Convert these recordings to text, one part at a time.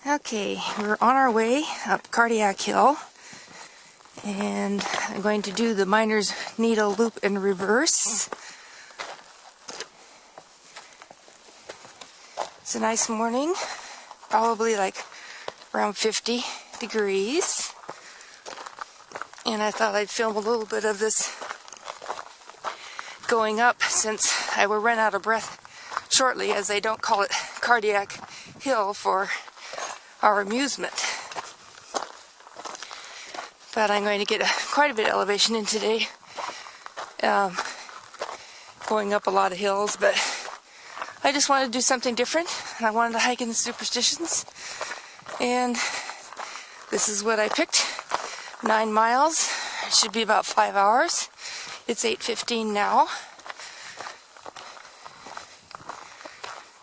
Okay, we're on our way up Cardiac Hill, and I'm going to do the miner's needle loop in reverse. It's a nice morning, probably like around 50 degrees, and I thought I'd film a little bit of this going up since I will run out of breath shortly, as they don't call it Cardiac Hill for our amusement. But I'm going to get quite a bit of elevation in today, going up a lot of hills, but I just wanted to do something different, and I wanted to hike in the Superstitions, and this is what I picked. 9 miles. It should be about 5 hours. It's 8:15 now,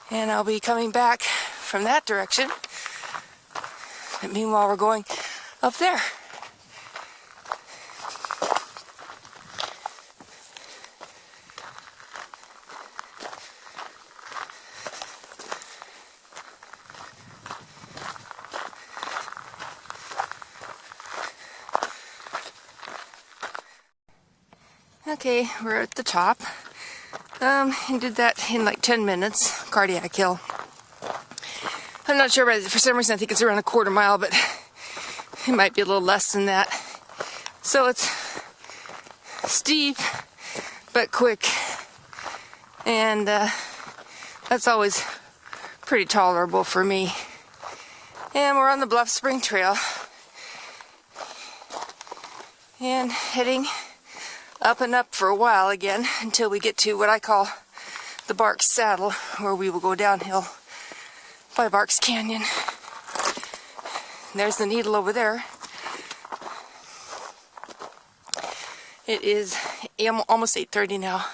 and I'll be coming back from that direction. And meanwhile, we're going up there. Okay, we're at the top. And did that in like 10 minutes, Cardiac Hill. I'm not sure, but for some reason I think it's around a quarter mile, but it might be a little less than that. So it's steep, but quick, and that's always pretty tolerable for me. And we're on the Bluff Spring Trail, and heading up and up for a while again until we get to what I call the Barks Saddle, where we will go downhill by Peralta Canyon. And there's the needle over there. It is almost 8:30 now.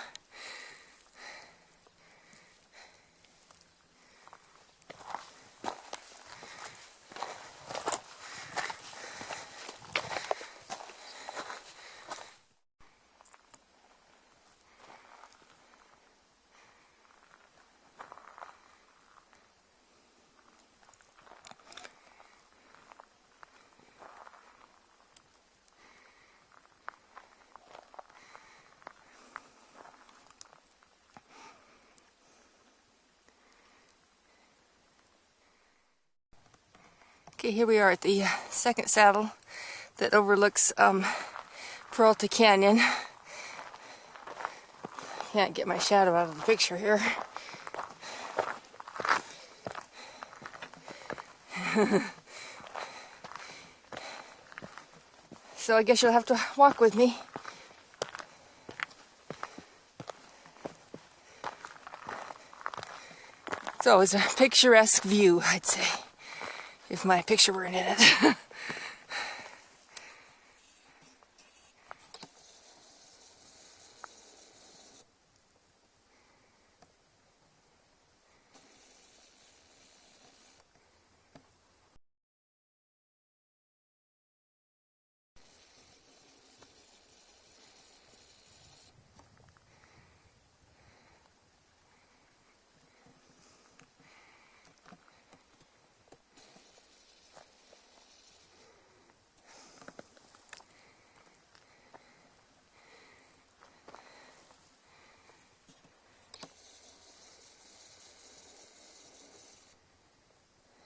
Okay, here we are at the second saddle that overlooks Peralta Canyon. Can't get my shadow out of the picture here. So I guess you'll have to walk with me. It's always a picturesque view, I'd say, if my picture weren't in it.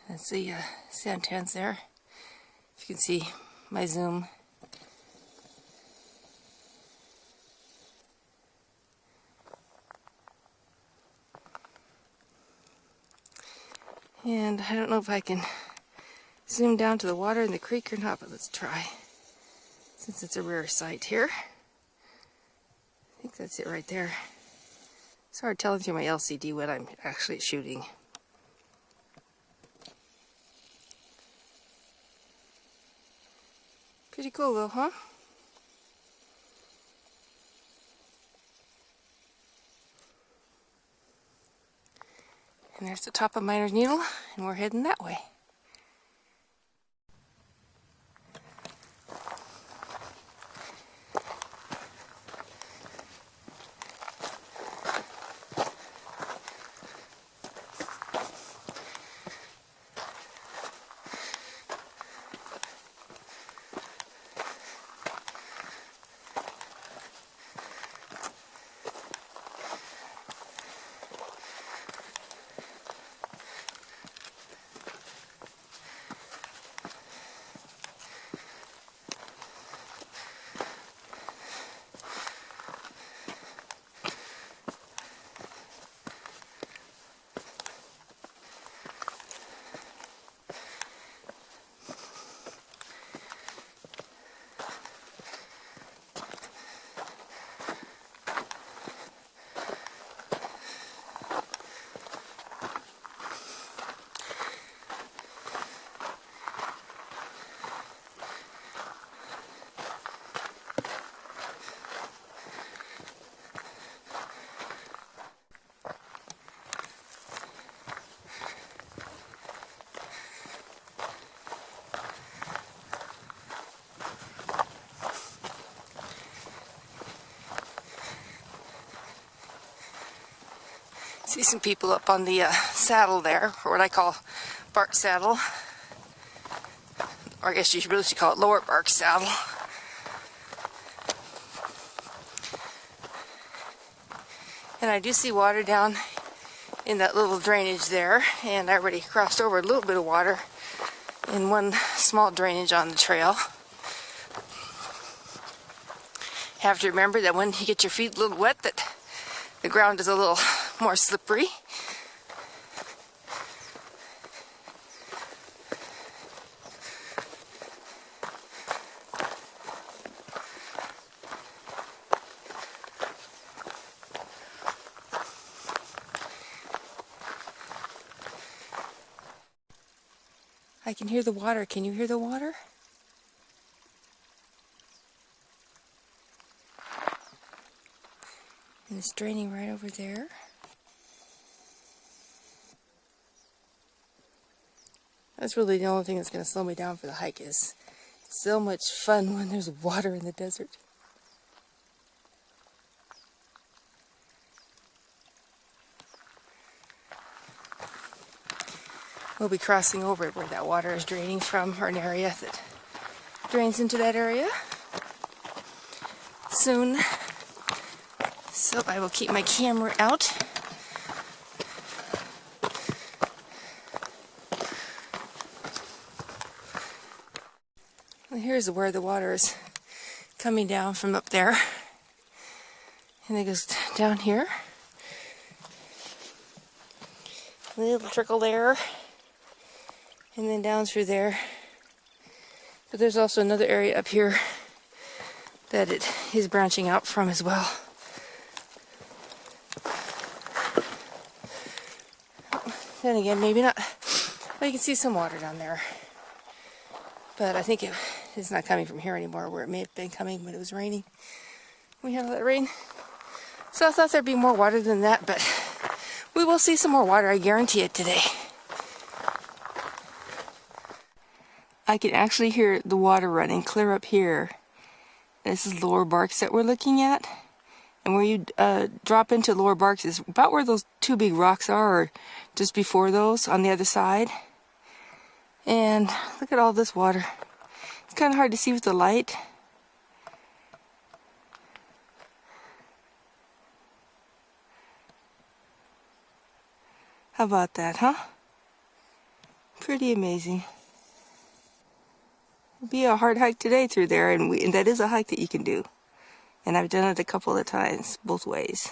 That's the santans there. If you can see my zoom. And I don't know if I can zoom down to the water in the creek or not, but let's try. Since it's a rare sight here. I think that's it right there. It's hard telling through my LCD what I'm actually shooting. Pretty cool though, huh? And there's the top of Miner's Needle, and we're heading that way. See some people up on the saddle there, or what I call bark saddle. Or I guess you really should call it lower bark saddle. And I do see water down in that little drainage there, and I already crossed over a little bit of water in one small drainage on the trail. Have to remember that when you get your feet a little wet, that the ground is a little more slippery. I can hear the water. Can you hear the water? And it's draining right over there. That's really the only thing that's going to slow me down for the hike. Is it's so much fun when there's water in the desert. We'll be crossing over where that water is draining from, or an area that drains into that area soon. So I will keep my camera out. Well, here's where the water is coming down from up there. And it goes down here. A little trickle there. And then down through there. But there's also another area up here that it is branching out from as well. Then again, maybe not. Well, you can see some water down there. But I think it's not coming from here anymore, where it may have been coming when it was raining. We had all that rain. So I thought there'd be more water than that, but we will see some more water, I guarantee it, today. I can actually hear the water running clear up here. This is lower barks that we're looking at. And where you drop into lower barks is about where those two big rocks are, or just before those on the other side. And look at all this water. It's kind of hard to see with the light. How about that, huh? Pretty amazing. It'll be a hard hike today through there, and that is a hike that you can do. And I've done it a couple of times, both ways.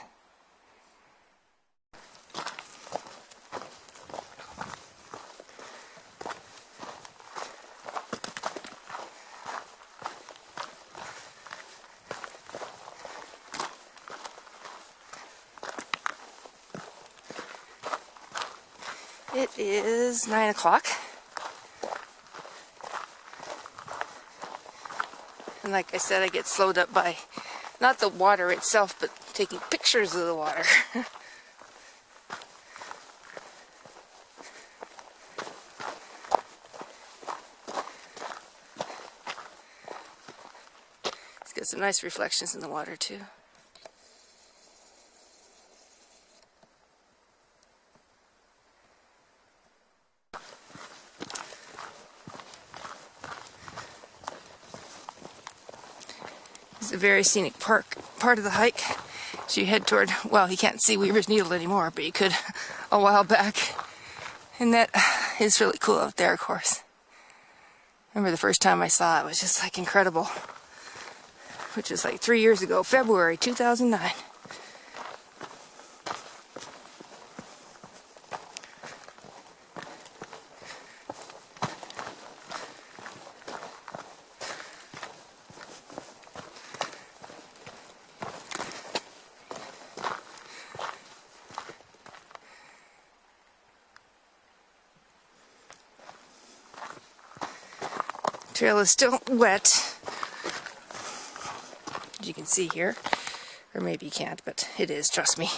It is 9 o'clock. And like I said, I get slowed up by not the water itself, but taking pictures of the water. It's got some nice reflections in the water too. It's a very scenic part of the hike. So you head toward, well, you can't see Weaver's Needle anymore, but you could a while back. And that is really cool out there, of course. I remember the first time I saw it, it was just like incredible. Which was like 3 years ago, February 2009. Trail is still wet, as you can see here, or maybe you can't, but it is, trust me.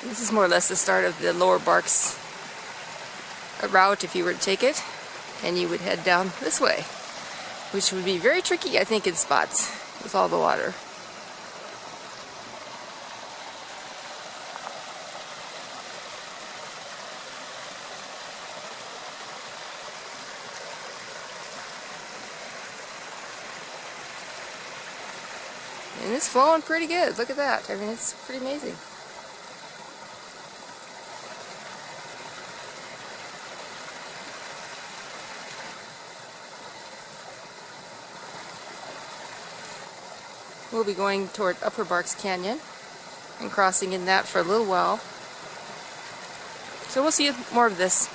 And this is more or less the start of the lower Barks route if you were to take it, and you would head down this way, which would be very tricky, I think, in spots with all the water. And it's flowing pretty good. Look at that. I mean, it's pretty amazing. We'll be going toward Upper Barks Canyon and crossing in that for a little while. So we'll see more of this.